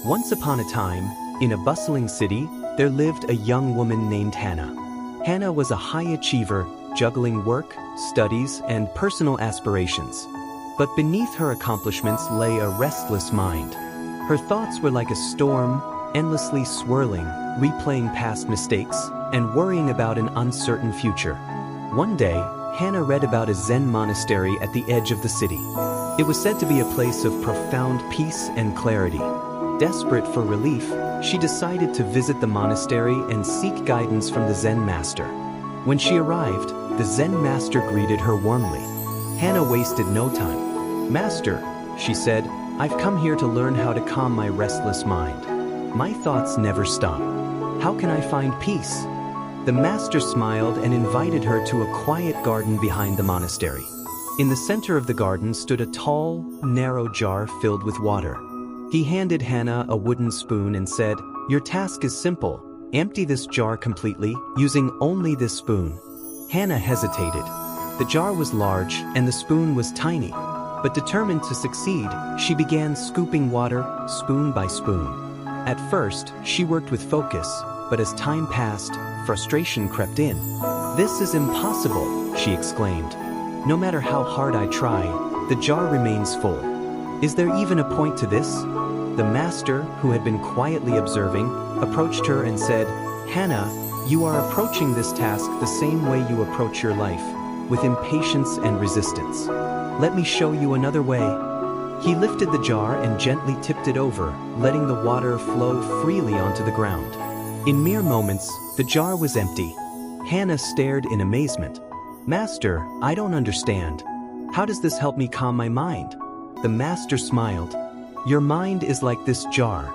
Once upon a time, in a bustling city, there lived a young woman named Hannah. Hannah was a high achiever, juggling work, studies, and personal aspirations. But beneath her accomplishments lay a restless mind. Her thoughts were like a storm, endlessly swirling, replaying past mistakes, and worrying about an uncertain future. One day, Hannah read about a Zen monastery at the edge of the city. It was said to be a place of profound peace and clarity. Desperate for relief, she decided to visit the monastery and seek guidance from the Zen master. When she arrived, the Zen master greeted her warmly. Hannah wasted no time. "Master," she said, "I've come here to learn how to calm my restless mind. My thoughts never stop. How can I find peace?" The master smiled and invited her to a quiet garden behind the monastery. In the center of the garden stood a tall, narrow jar filled with water. He handed Hannah a wooden spoon and said, "Your task is simple. Empty this jar completely, using only this spoon." Hannah hesitated. The jar was large and the spoon was tiny. But determined to succeed, she began scooping water, spoon by spoon. At first, she worked with focus, but as time passed, frustration crept in. "This is impossible," she exclaimed. "No matter how hard I try, the jar remains full. Is there even a point to this?" The master, who had been quietly observing, approached her and said, "Hannah, you are approaching this task the same way you approach your life, with impatience and resistance. Let me show you another way." He lifted the jar and gently tipped it over, letting the water flow freely onto the ground. In mere moments, the jar was empty. Hannah stared in amazement. "Master, I don't understand. How does this help me calm my mind?" The master smiled. "Your mind is like this jar,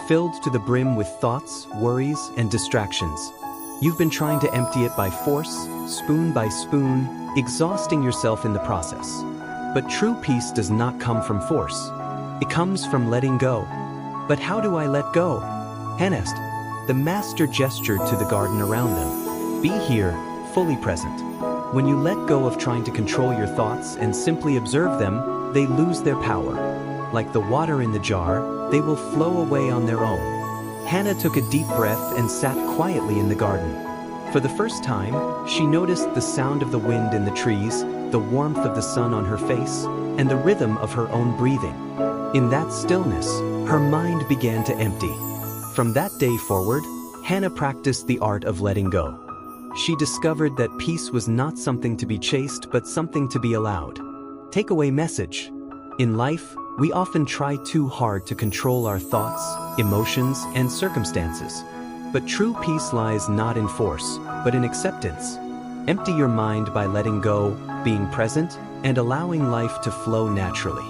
filled to the brim with thoughts, worries, and distractions. You've been trying to empty it by force, spoon by spoon, exhausting yourself in the process. But true peace does not come from force. It comes from letting go." "But how do I let go?" Hannah asked. The master gestured to the garden around them. "Be here, fully present. When you let go of trying to control your thoughts and simply observe them, they lose their power. Like the water in the jar, they will flow away on their own." Hannah took a deep breath and sat quietly in the garden. For the first time, she noticed the sound of the wind in the trees, the warmth of the sun on her face, and the rhythm of her own breathing. In that stillness, her mind began to empty. From that day forward, Hannah practiced the art of letting go. She discovered that peace was not something to be chased, but something to be allowed. Takeaway message: in life, we often try too hard to control our thoughts, emotions, and circumstances. But true peace lies not in force, but in acceptance. Empty your mind by letting go, being present, and allowing life to flow naturally.